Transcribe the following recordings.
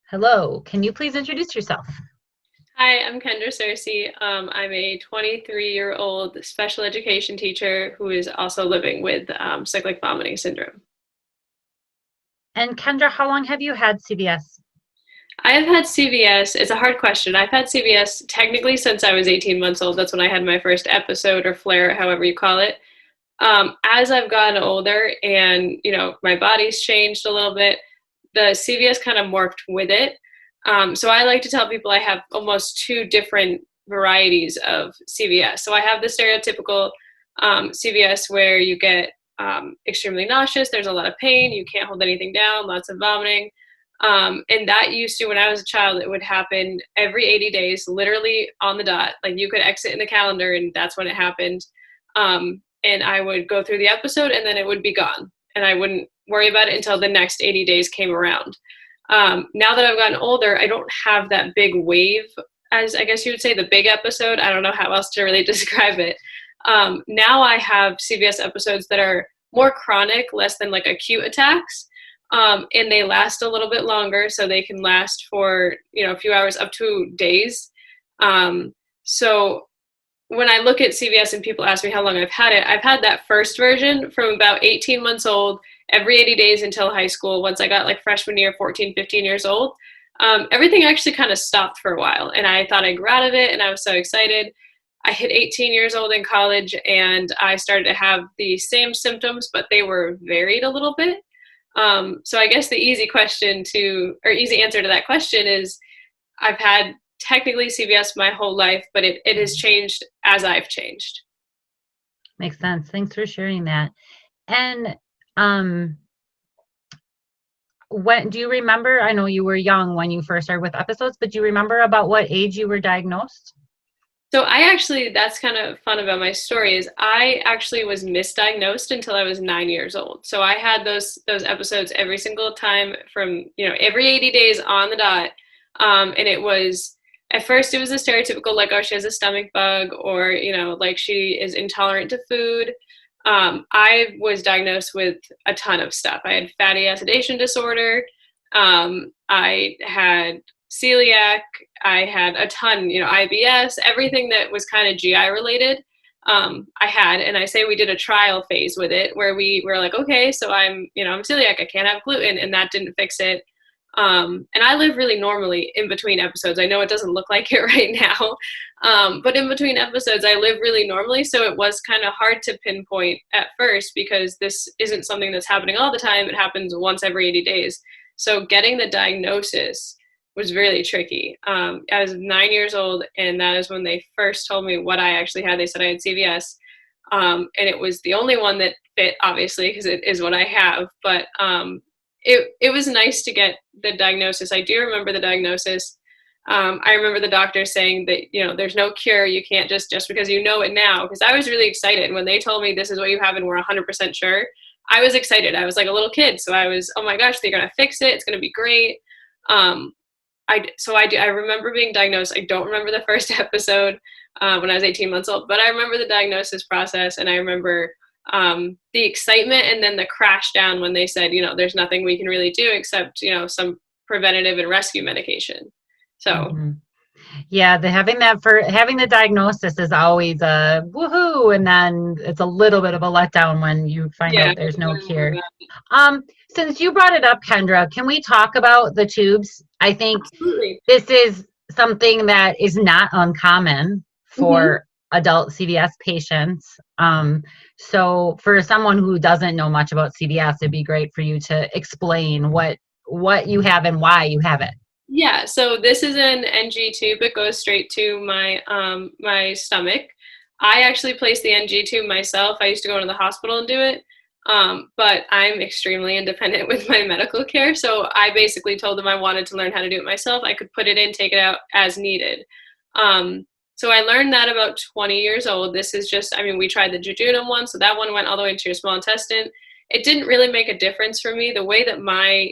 Hello, can you please introduce yourself? Hi, I'm Kendra Cerce. I'm a 23-year-old special education teacher who is also living with cyclic vomiting syndrome. And Kendra, how long have you had CVS? I have had CVS. It's a hard question. I've had CVS technically since I was 18 months old. That's when I had my first episode or flare, however you call it. As I've gotten older and, my body's changed a little bit, the CVS kind of morphed with it. So I like to tell people I have almost two different varieties of CVS. So I have the stereotypical CVS where you get extremely nauseous, there's a lot of pain, you can't hold anything down, lots of vomiting. And that used to, when I was a child, it would happen every 80 days, literally on the dot. Like you could exit in the calendar and that's when it happened. And I would go through the episode and then it would be gone. And I wouldn't worry about it until the next 80 days came around. Now that I've gotten older, I don't have that big wave, as I guess you would say, the big episode. I don't know how else to really describe it. Now I have CVS episodes that are more chronic, less than like acute attacks. And they last a little bit longer, so they can last for a few hours up to days. So when I look at CVS and people ask me how long I've had it, I've had that first version from about 18 months old, every 80 days until high school. Once I got like freshman year, 14, 15 years old, everything actually kind of stopped for a while. And I thought I'd grow out of it, and I was so excited. I hit 18 years old in college, and I started to have the same symptoms, but they were varied a little bit. So I guess the easy answer to that question is I've had technically CVS my whole life, but it has changed as I've changed. Makes sense. Thanks for sharing that. And um, when do you remember? I know you were young when you first started with episodes, but do you remember about what age you were diagnosed? So that's kind of fun about my story is I actually was misdiagnosed until I was 9 years old. So I had those episodes every single time from, every 80 days on the dot. And it was, at first it was a stereotypical, like, oh, she has a stomach bug, or, like she is intolerant to food. I was diagnosed with a ton of stuff. I had fatty acidation disorder. I had celiac. I had a ton, IBS, everything that was kind of GI related. I had, and I say we did a trial phase with it where we were like, okay, so I'm celiac, I can't have gluten, and that didn't fix it. And I live really normally in between episodes. I know it doesn't look like it right now, but in between episodes, I live really normally. So it was kind of hard to pinpoint at first because this isn't something that's happening all the time. It happens once every 80 days. So getting the diagnosis was really tricky. I was 9 years old, and that is when they first told me what I actually had. They said I had CVS, and it was the only one that fit, obviously, because it is what I have. But it was nice to get the diagnosis. I do remember the diagnosis. I remember the doctor saying that, there's no cure. You can't just because you know it now. Because I was really excited when they told me this is what you have and we're 100% sure. I was excited. I was like a little kid. So I was, oh my gosh, they're going to fix it. It's going to be great. I remember being diagnosed. I don't remember the first episode when I was 18 months old, but I remember the diagnosis process, and I remember the excitement and then the crash down when they said, there's nothing we can really do except, some preventative and rescue medication. So Mm-hmm. Yeah, having the diagnosis is always a woohoo, and then it's a little bit of a letdown when you find yeah, out there's no cure. Since you brought it up, Kendra, can we talk about the tubes? I think absolutely. this is something that is not uncommon Mm-hmm. for adult CVS patients. So for someone who doesn't know much about CVS, it'd be great for you to explain what you have and why you have it. Yeah, so this is an NG tube. It goes straight to my stomach. I actually placed the NG tube myself. I used to go to the hospital and do it. But I'm extremely independent with my medical care. So I basically told them I wanted to learn how to do it myself. I could put it in, take it out as needed. So I learned that about 20 years old. This is just, we tried the jejunum one. So that one went all the way into your small intestine. It didn't really make a difference for me. The way that my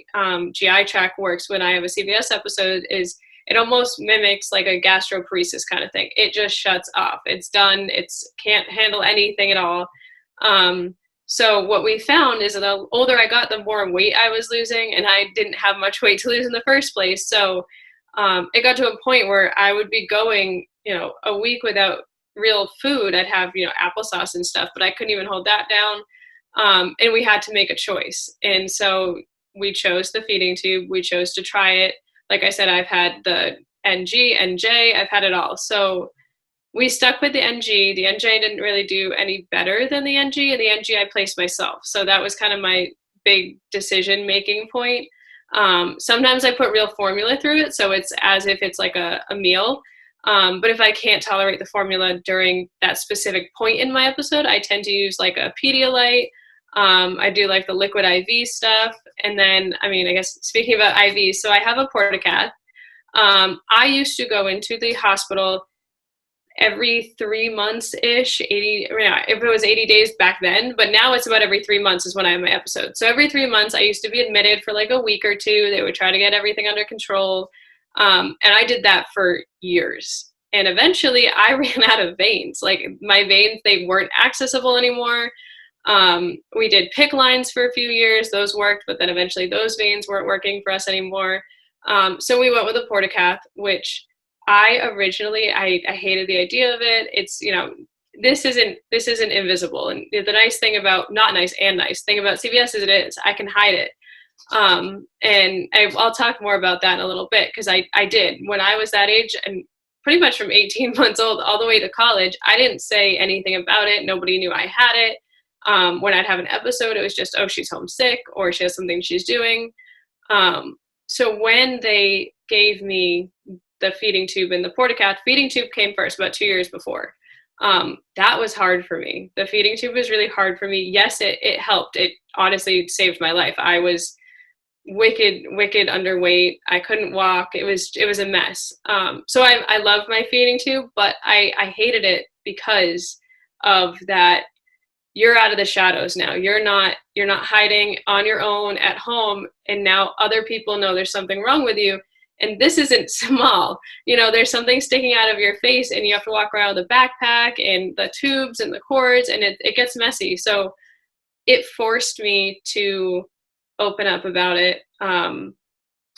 GI tract works when I have a CVS episode is it almost mimics like a gastroparesis kind of thing. It just shuts off. It's done. It's can't handle anything at all. So what we found is that the older I got, the more weight I was losing, and I didn't have much weight to lose in the first place. So it got to a point where I would be going, a week without real food. I'd have, applesauce and stuff, but I couldn't even hold that down. And we had to make a choice. And so we chose the feeding tube. We chose to try it. Like I said, I've had the NG, NJ, I've had it all. So we stuck with the NG. The NJ didn't really do any better than the NG, and the NG I placed myself. So that was kind of my big decision-making point. Sometimes I put real formula through it, so it's as if it's like a meal. But if I can't tolerate the formula during that specific point in my episode, I tend to use like a Pedialyte. I do like the liquid IV stuff. And then, I guess speaking about IVs, so I have a portacath. I used to go into the hospital every 3 months-ish, if it was 80 days back then, but now it's about every 3 months is when I have my episode. So every 3 months, I used to be admitted for like a week or two. They would try to get everything under control. And I did that for years. And eventually I ran out of veins. Like my veins, they weren't accessible anymore. We did PICC lines for a few years. Those worked, but then eventually those veins weren't working for us anymore. So we went with a portacath, which I hated the idea of it. It's, this isn't invisible. And the nice thing about, not nice and nice thing about CVS is I can hide it. And I'll talk more about that in a little bit, because I did when I was that age, and pretty much from 18 months old all the way to college, I didn't say anything about it. Nobody knew I had it. When I'd have an episode, it was just, oh, she's homesick, or she has something she's doing. So when they gave me the feeding tube and the portacath, feeding tube came first about 2 years before. That was hard for me. The feeding tube was really hard for me. Yes, it helped. It honestly saved my life. I was wicked underweight. I couldn't walk. It was a mess. So I love my feeding tube, but I hated it because of that. You're out of the shadows now. You're not hiding on your own at home, and now other people know there's something wrong with you. And this isn't small. There's something sticking out of your face, and you have to walk around with a backpack and the tubes and the cords, and it gets messy. So it forced me to open up about it.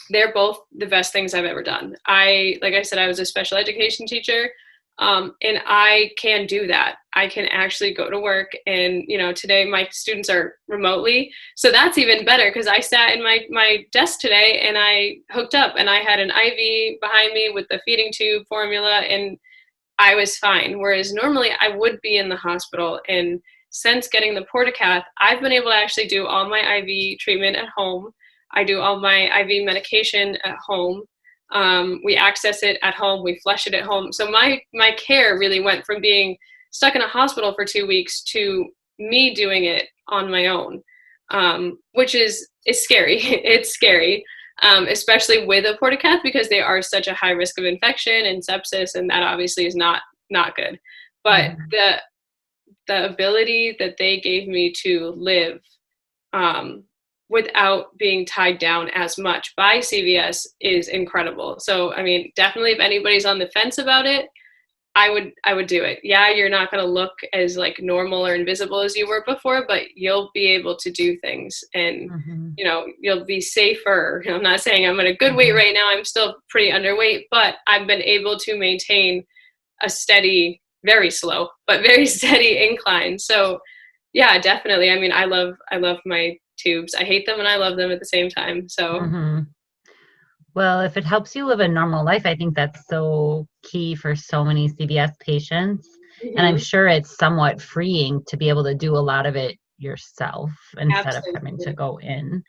They're both the best things I've ever done. Like I said, I was a special education teacher. And I can do that. I can actually go to work, and, today my students are remotely. So that's even better, because I sat in my desk today and I hooked up, and I had an IV behind me with the feeding tube formula, and I was fine. Whereas normally I would be in the hospital. And since getting the portacath, I've been able to actually do all my IV treatment at home. I do all my IV medication at home. We access it at home. We flush it at home. So my care really went from being stuck in a hospital for 2 weeks to me doing it on my own, which is scary. It's scary, especially with a portacath, because they are such a high risk of infection and sepsis, and that obviously is not good. But the ability that they gave me to live without being tied down as much by CVS is incredible. So, definitely if anybody's on the fence about it, I would do it. Yeah, you're not going to look as like normal or invisible as you were before, but you'll be able to do things, and, you'll be safer. I'm not saying I'm at a good weight right now. I'm still pretty underweight, but I've been able to maintain a steady, very slow, but very steady incline. So yeah, definitely. I love my tubes. I hate them and I love them at the same time. So Well, if it helps you live a normal life, I think that's so key for so many CVS patients. And I'm sure it's somewhat freeing to be able to do a lot of it yourself instead of having to go in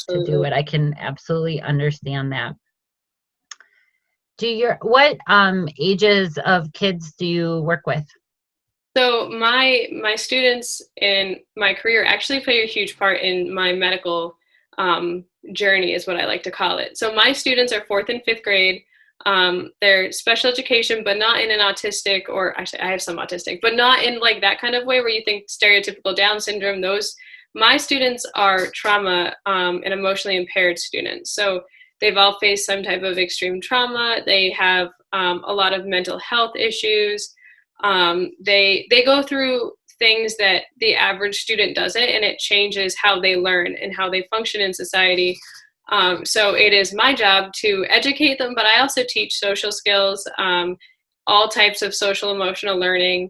to do it. I can absolutely understand that. What ages of kids do you work with? So my students in my career actually play a huge part in my medical journey, is what I like to call it. So my students are 4th and 5th grade. They're special education, but not in an autistic, or actually I have some autistic, but not in like that kind of way where you think stereotypical Down syndrome. My students are trauma and emotionally impaired students. So they've all faced some type of extreme trauma. They have a lot of mental health issues. They go through things that the average student doesn't, and it changes how they learn and how they function in society. So it is my job to educate them, but I also teach social skills, all types of social emotional learning.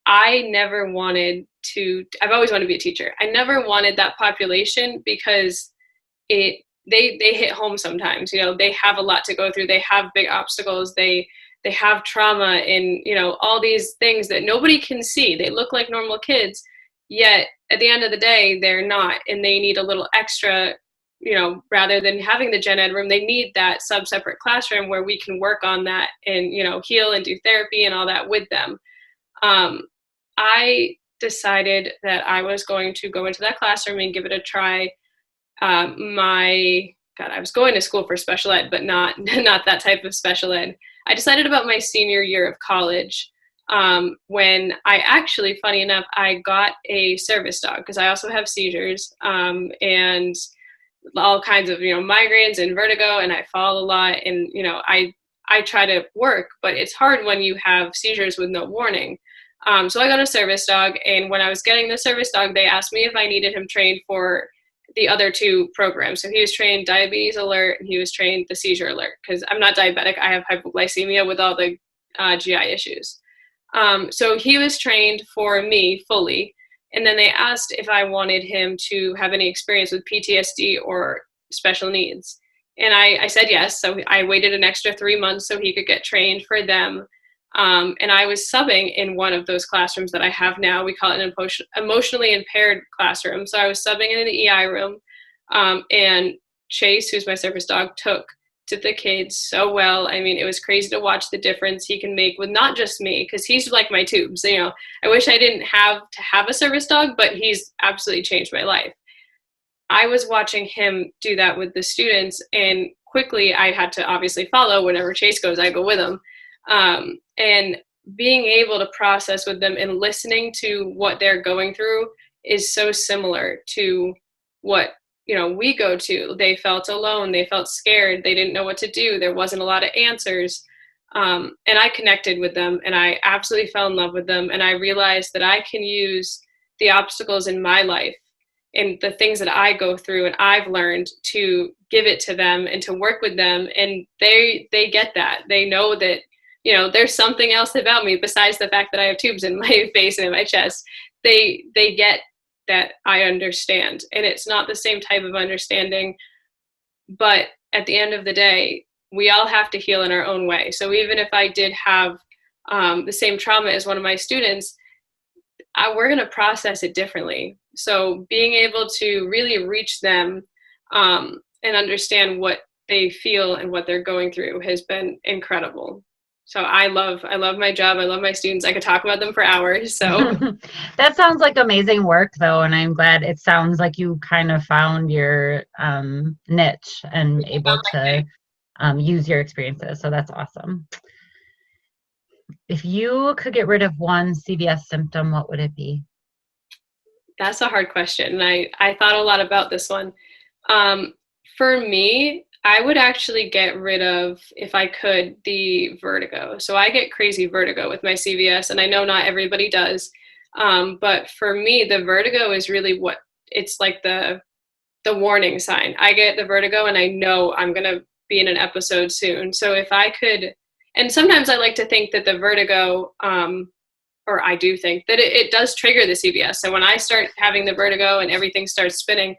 I've always wanted to be a teacher. I never wanted that population because they hit home sometimes. They have a lot to go through. They have big obstacles. They have trauma and, all these things that nobody can see. They look like normal kids, yet at the end of the day, they're not, and they need a little extra, rather than having the gen ed room, they need that separate classroom where we can work on that and, heal and do therapy and all that with them. I decided that I was going to go into that classroom and give it a try. I was going to school for special ed, but not that type of special ed. I decided about my senior year of college, when I actually, funny enough, I got a service dog because I also have seizures, and all kinds of, migraines and vertigo, and I fall a lot, and, I try to work, but it's hard when you have seizures with no warning. So I got a service dog, and when I was getting the service dog, they asked me if I needed him trained for the other two programs. So he was trained diabetes alert, and he was trained the seizure alert, because I'm not diabetic. I have hypoglycemia with all the GI issues. So he was trained for me fully. And then they asked if I wanted him to have any experience with PTSD or special needs. And I said yes. So I waited an extra 3 months so he could get trained for them. And I was subbing in one of those classrooms that I have now. We call it an emotionally impaired classroom. So I was subbing in the EI room. And Chase, who's my service dog, took to the kids so well. I mean, it was crazy to watch the difference he can make with not just me, because he's like my tubes. I wish I didn't have to have a service dog, but he's absolutely changed my life. I was watching him do that with the students, and quickly I had to obviously follow. Whenever Chase goes, I go with him. And being able to process with them and listening to what they're going through is so similar to what, we go to. They felt alone. They felt scared. They didn't know what to do. There wasn't a lot of answers. And I connected with them, and I absolutely fell in love with them. And I realized that I can use the obstacles in my life and the things that I go through and I've learned to give it to them and to work with them. And they get that. They know that, there's something else about me besides the fact that I have tubes in my face and in my chest. They get that I understand. And it's not the same type of understanding, but at the end of the day, we all have to heal in our own way. So even if I did have the same trauma as one of my students, we're going to process it differently. So being able to really reach them and understand what they feel and what they're going through has been incredible. So I love my job. I love my students. I could talk about them for hours. So that sounds like amazing work, though. And I'm glad it sounds like you kind of found your niche and able to use your experiences. So that's awesome. If you could get rid of one CVS symptom, what would it be? That's a hard question. And I thought a lot about this one. For me, I would actually get rid of, if I could, the vertigo. So I get crazy vertigo with my CVS, and I know not everybody does. But for me, the vertigo is really it's like the warning sign. I get the vertigo and I know I'm going to be in an episode soon. So if I could, and sometimes I like to think that the vertigo, or I do think that it does trigger the CVS. So when I start having the vertigo and everything starts spinning,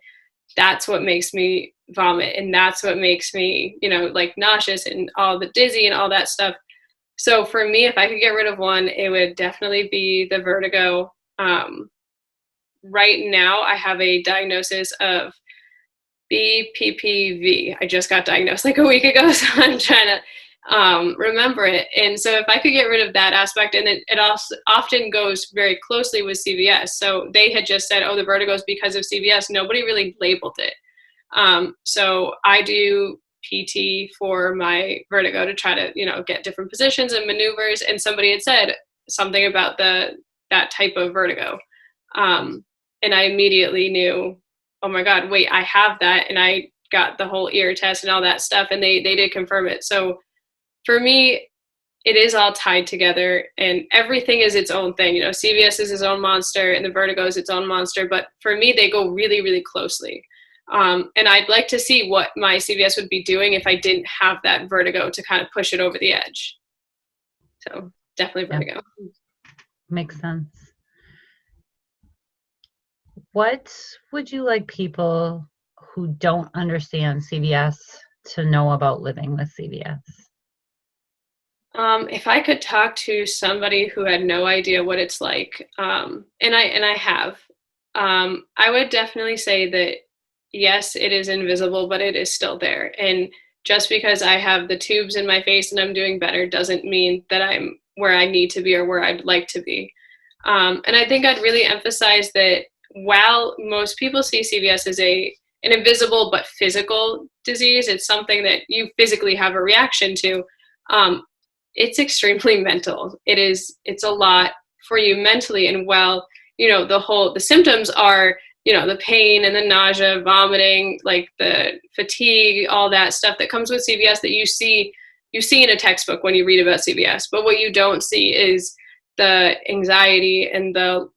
that's what makes me vomit. And that's what makes me, like nauseous and all the dizzy and all that stuff. So for me, if I could get rid of one, it would definitely be the vertigo. Right now, I have a diagnosis of BPPV. I just got diagnosed like a week ago, so I'm trying to remember it. And so if I could get rid of that aspect, and it also often goes very closely with CVS. So they had just said, oh, the vertigo is because of CVS. Nobody really labeled it. So I do PT for my vertigo to try to, get different positions and maneuvers. And somebody had said something about that type of vertigo. And I immediately knew, oh my God, wait, I have that. And I got the whole ear test and all that stuff. And they did confirm it. So for me, it is all tied together, and everything is its own thing. CVS is its own monster and the vertigo is its own monster, but for me, they go really, really closely. And I'd like to see what my CVS would be doing if I didn't have that vertigo to kind of push it over the edge. So definitely vertigo. Yep. Makes sense. What would you like people who don't understand CVS to know about living with CVS? If I could talk to somebody who had no idea what it's like, and I have, I would definitely say that yes, it is invisible, but it is still there. And just because I have the tubes in my face and I'm doing better doesn't mean that I'm where I need to be or where I'd like to be. And I think I'd really emphasize that while most people see CVS as an invisible but physical disease, it's something that you physically have a reaction to. It's extremely mental. It's a lot for you mentally. And while, the symptoms are, the pain and the nausea, vomiting, like the fatigue, all that stuff that comes with CVS that you see in a textbook when you read about CVS. But what you don't see is the anxiety and the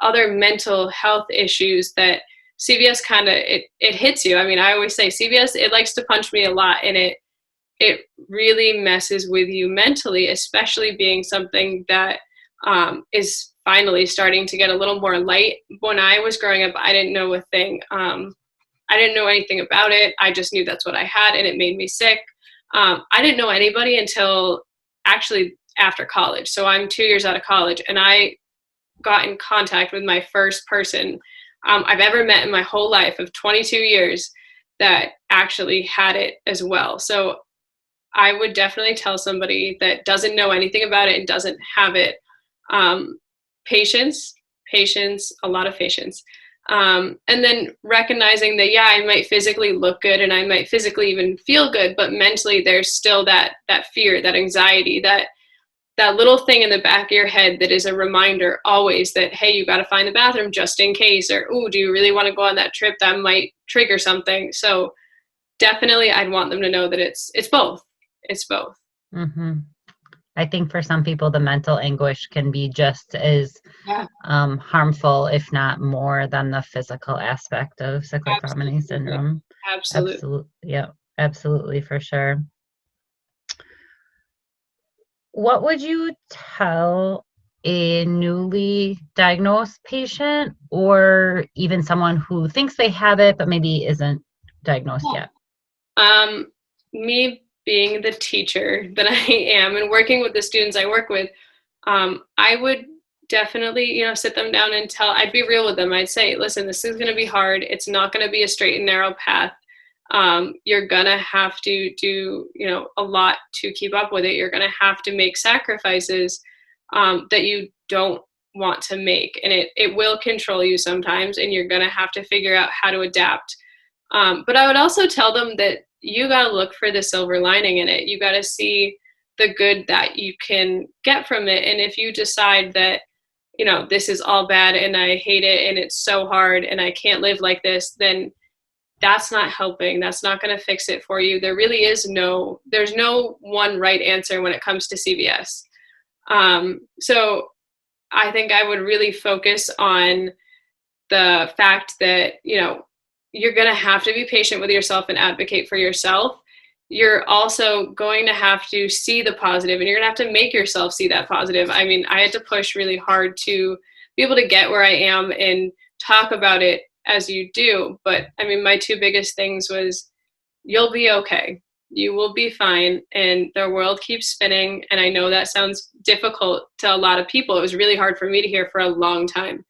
other mental health issues that CVS kind of, it hits you. I mean, I always say CVS, it likes to punch me a lot, and it really messes with you mentally, especially being something that is finally starting to get a little more light. When I was growing up, I didn't know a thing. I didn't know anything about it. I just knew that's what I had, and it made me sick. I didn't know anybody until actually after college. So I'm 2 years out of college, and I got in contact with my first person I've ever met in my whole life of 22 years that actually had it as well. So I would definitely tell somebody that doesn't know anything about it and doesn't have it, patience, a lot of patience. And then recognizing that, yeah, I might physically look good and I might physically even feel good, but mentally there's still that fear, that anxiety, that little thing in the back of your head that is a reminder always that, hey, you got to find the bathroom just in case, or, oh, do you really want to go on that trip? That might trigger something. So definitely I'd want them to know that it's both. It's both. Mm-hmm. I think for some people, the mental anguish can be just as harmful, if not more, than the physical aspect of cyclic vomiting syndrome. Absolutely. Yeah, absolutely, for sure. What would you tell a newly diagnosed patient, or even someone who thinks they have it but maybe isn't diagnosed yet? Me being the teacher that I am and working with the students I work with, I would definitely, sit them down and I'd be real with them. I'd say, listen, this is going to be hard. It's not going to be a straight and narrow path. You're going to have to do, a lot to keep up with it. You're going to have to make sacrifices that you don't want to make. And it will control you sometimes, and you're going to have to figure out how to adapt. But I would also tell them that you got to look for the silver lining in it. You got to see the good that you can get from it. And if you decide that, this is all bad and I hate it and it's so hard and I can't live like this, then that's not helping. That's not going to fix it for you. There really is there's no one right answer when it comes to CVS. So I think I would really focus on the fact that, you're going to have to be patient with yourself and advocate for yourself. You're also going to have to see the positive, and you're going to have to make yourself see that positive. I mean, I had to push really hard to be able to get where I am and talk about it as you do. But I mean, my two biggest things was, you'll be okay. You will be fine. And the world keeps spinning. And I know that sounds difficult to a lot of people. It was really hard for me to hear for a long time.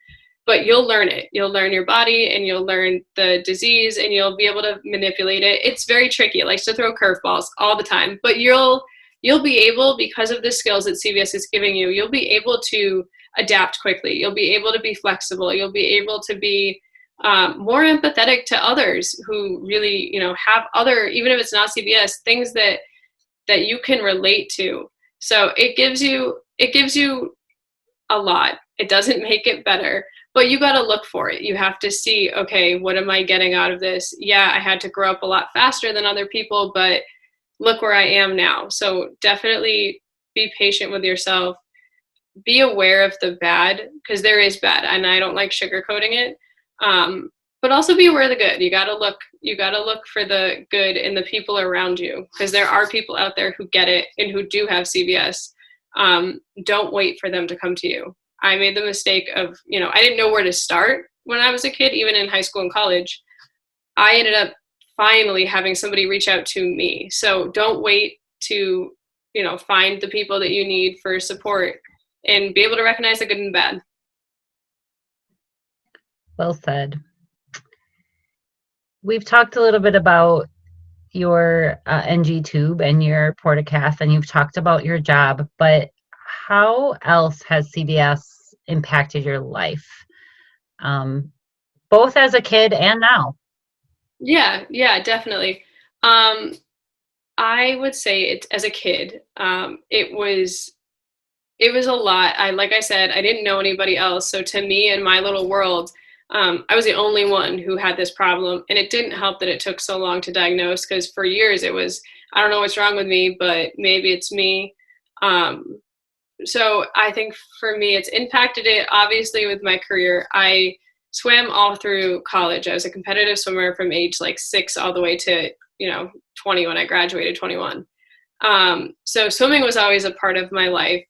But you'll learn it. You'll learn your body, and you'll learn the disease, and you'll be able to manipulate it. It's very tricky. It likes to throw curveballs all the time. But you'll be able, because of the skills that CVS is giving you, you'll be able to adapt quickly. You'll be able to be flexible. You'll be able to be more empathetic to others who really, have other, even if it's not CVS, things that you can relate to. So it gives you a lot. It doesn't make it better. But you got to look for it. You have to see, okay, what am I getting out of this? Yeah, I had to grow up a lot faster than other people, but look where I am now. So definitely be patient with yourself. Be aware of the bad, because there is bad, and I don't like sugarcoating it. Um, but also be aware of the good. You gotta look for the good in the people around you, because there are people out there who get it and who do have CVS. Don't wait for them to come to you. I made the mistake of, I didn't know where to start when I was a kid, even in high school and college. I ended up finally having somebody reach out to me. So don't wait to, find the people that you need for support, and be able to recognize the good and bad. Well said. We've talked a little bit about your NG tube and your portacath, and you've talked about your job, but how else has CVS impacted your life, both as a kid and now? Yeah, definitely. I would say it as a kid, it was a lot. Like I said, I didn't know anybody else. So to me, in my little world, I was the only one who had this problem, and it didn't help that it took so long to diagnose. Because for years it was, I don't know what's wrong with me, but maybe it's me. Um, so I think for me, it's impacted it obviously with my career. I swam all through college. I was a competitive swimmer from age like 6 all the way to 20 when I graduated, 21. So swimming was always a part of my life,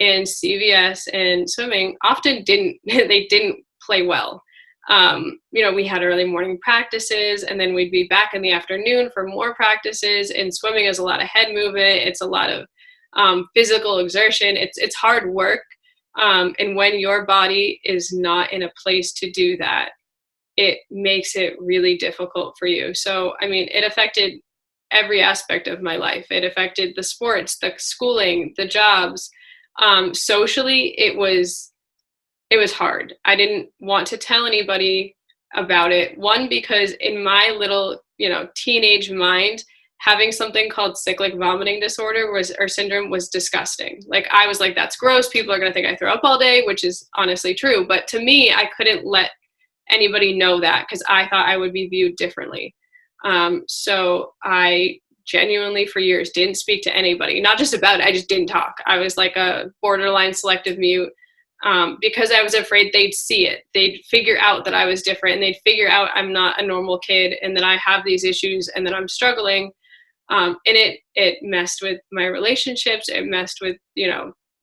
and CVS and swimming often didn't they didn't play well. We had early morning practices, and then we'd be back in the afternoon for more practices. And swimming is a lot of head movement. It's a lot of physical exertion. It's hard work, and when your body is not in a place to do that, it makes it really difficult for you. So, I mean, it affected every aspect of my life. It affected the sports, the schooling, the jobs. Socially, it was hard. I didn't want to tell anybody about it. One, because in my little, teenage mind, having something called cyclic vomiting disorder or syndrome was disgusting. Like, I was like, that's gross. People are going to think I throw up all day, which is honestly true. But to me, I couldn't let anybody know that, because I thought I would be viewed differently. So I genuinely for years didn't speak to anybody, not just about it. I just didn't talk. I was like a borderline selective mute, because I was afraid they'd see it. They'd figure out that I was different, and they'd figure out I'm not a normal kid, and that I have these issues, and that I'm struggling. And it messed with my relationships. It messed with,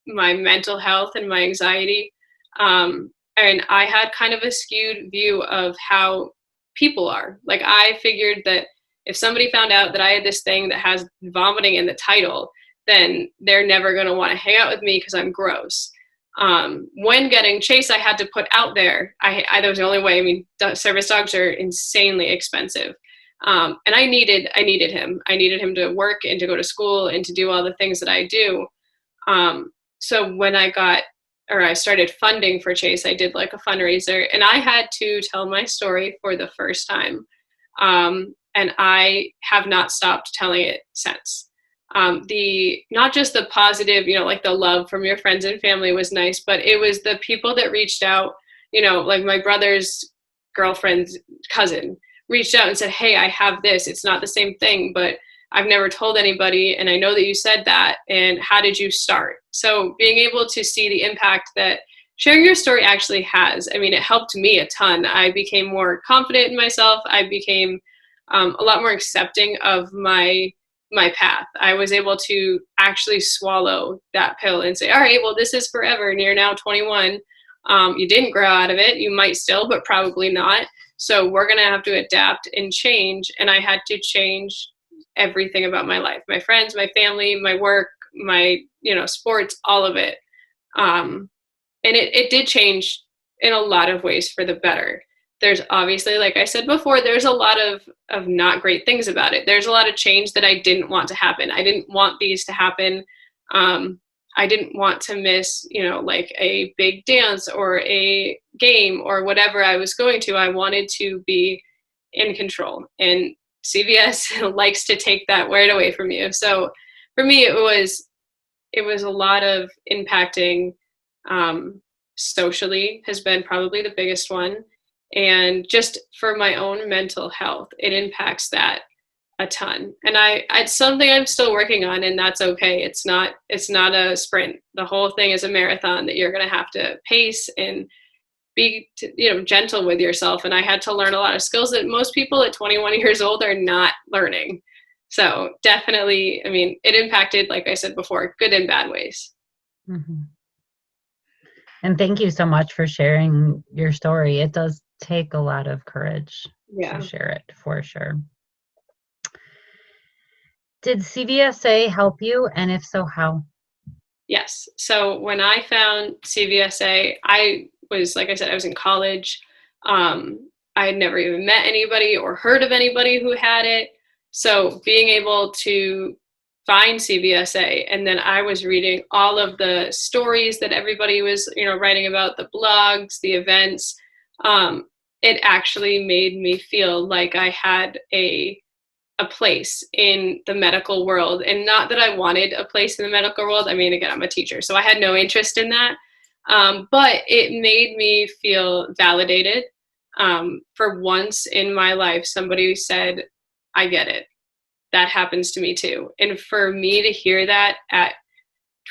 my mental health and my anxiety. And I had kind of a skewed view of how people are. Like, I figured that if somebody found out that I had this thing that has vomiting in the title, then they're never going to want to hang out with me because I'm gross. When getting Chase, I had to put out there. That was the only way. I mean, service dogs are insanely expensive. And I needed him. I needed him to work and to go to school and to do all the things that I do. So when I started funding for Chase, I did like a fundraiser, and I had to tell my story for the first time. And I have not stopped telling it since. Not just the positive, like the love from your friends and family was nice, but it was the people that reached out, like my brother's girlfriend's cousin reached out and said, hey, I have this. It's not the same thing, but I've never told anybody, and I know that you said that, and how did you start? So being able to see the impact that sharing your story actually has, I mean, it helped me a ton. I became more confident in myself. I became a lot more accepting of my path. I was able to actually swallow that pill and say, all right, well, this is forever, and you're now 21. You didn't grow out of it. You might still, but probably not. So we're going to have to adapt and change. And I had to change everything about my life, my friends, my family, my work, my, sports, all of it. And it did change in a lot of ways for the better. There's obviously, like I said before, there's a lot of not great things about it. There's a lot of change that I didn't want to happen. I didn't want these to happen. I didn't want to miss, like a big dance or a game or whatever I was going to. I wanted to be in control, and CVS likes to take that right away from you. So for me, it was a lot of impacting. Socially has been probably the biggest one. And just for my own mental health, it impacts that. a ton. And it's something I'm still working on, and that's okay. It's not a sprint. The whole thing is a marathon that you're going to have to pace and be, gentle with yourself. And I had to learn a lot of skills that most people at 21 years old are not learning. So definitely, I mean, it impacted, like I said before, good and bad ways. Mm-hmm. And thank you so much for sharing your story. It does take a lot of courage to share it, for sure. Did CVSA help you? And if so, how? Yes. So when I found CVSA, I was, like I said, I was in college. I had never even met anybody or heard of anybody who had it. So being able to find CVSA, and then I was reading all of the stories that everybody was, writing about, the blogs, the events. It actually made me feel like I had a place in the medical world. And not that I wanted a place in the medical world. I mean, again, I'm a teacher, so I had no interest in that. But it made me feel validated. For once in my life, somebody said, I get it. That happens to me too. And for me to hear that at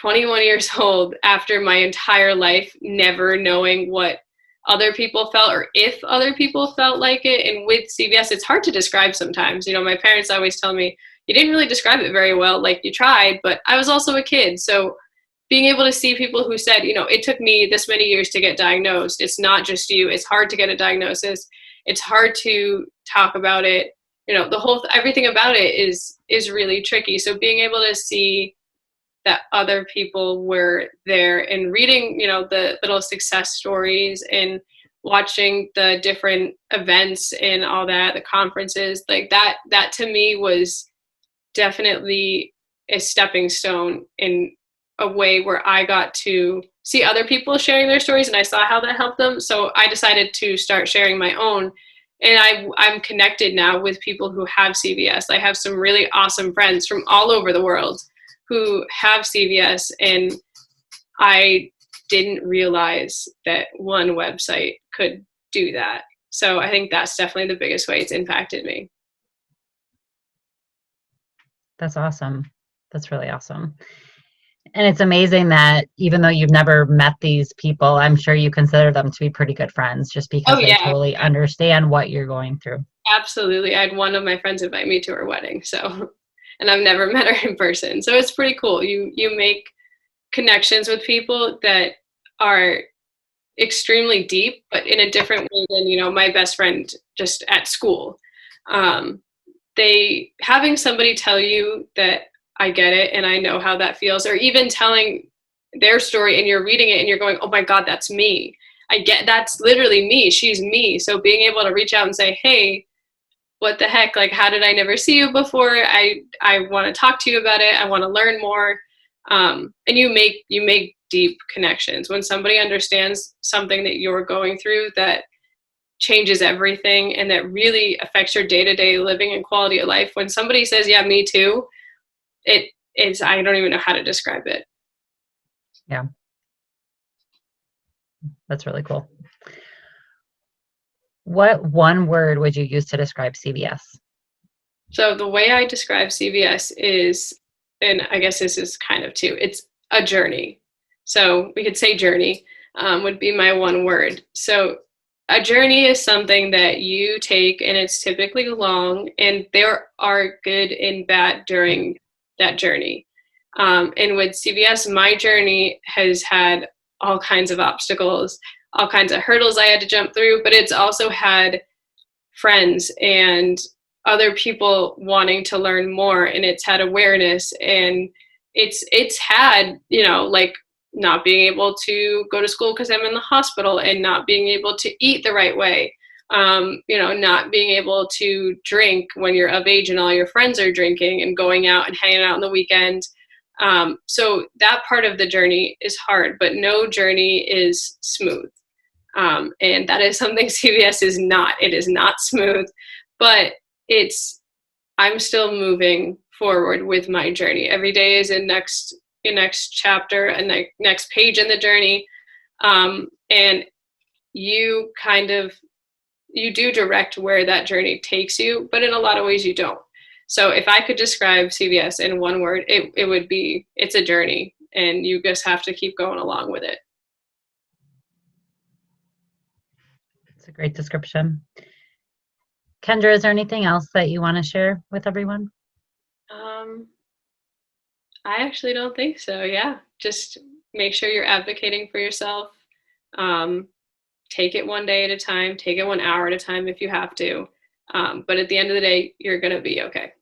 21 years old, after my entire life, never knowing what other people felt or if other people felt like it. And with CVS, it's hard to describe sometimes. My parents always tell me, you didn't really describe it very well, like you tried, but I was also a kid. So being able to see people who said, it took me this many years to get diagnosed. It's not just you. It's hard to get a diagnosis. It's hard to talk about it. Everything about it is really tricky. So being able to see that other people were there and reading, the little success stories and watching the different events and all that, the conferences, like that to me was definitely a stepping stone in a way where I got to see other people sharing their stories and I saw how that helped them. So I decided to start sharing my own. And I'm connected now with people who have CVS. I have some really awesome friends from all over the world who have CVS, and I didn't realize that one website could do that. So I think that's definitely the biggest way it's impacted me. That's awesome. That's really awesome. And it's amazing that even though you've never met these people, I'm sure you consider them to be pretty good friends just because they totally understand what you're going through. Absolutely. I had one of my friends invite me to her wedding. So, and I've never met her in person. So it's pretty cool. You make connections with people that are extremely deep, but in a different way than, my best friend just at school. Having somebody tell you that I get it and I know how that feels, or even telling their story and you're reading it and you're going, oh my God, that's me. That's literally me. She's me. So being able to reach out and say, hey, what the heck? Like, how did I never see you before? I want to talk to you about it. I want to learn more. And you make deep connections when somebody understands something that you're going through that changes everything and that really affects your day-to-day living and quality of life. When somebody says, yeah, me too, I don't even know how to describe it. Yeah. That's really cool. What one word would you use to describe CVS? So the way I describe CVS is, and I guess this is kind of too, it's a journey. So we could say journey would be my one word. So a journey is something that you take and it's typically long, and there are good and bad during that journey. And with CVS, my journey has had all kinds of obstacles, all kinds of hurdles I had to jump through, but it's also had friends and other people wanting to learn more, and it's had awareness, and it's had, like not being able to go to school because I'm in the hospital and not being able to eat the right way. Not being able to drink when you're of age and all your friends are drinking and going out and hanging out on the weekend. So that part of the journey is hard, but no journey is smooth. And that is something CVS is not. It is not smooth, but I'm still moving forward with my journey. Every day is a next chapter and the next page in the journey. And you do direct where that journey takes you, but in a lot of ways you don't. So if I could describe CVS in one word, it would be, it's a journey, and you just have to keep going along with it. It's a great description. Kendra, is there anything else that you want to share with everyone? I actually don't think so. Yeah. Just make sure you're advocating for yourself. Take it one day at a time, take it 1 hour at a time if you have to. But at the end of the day, you're going to be okay.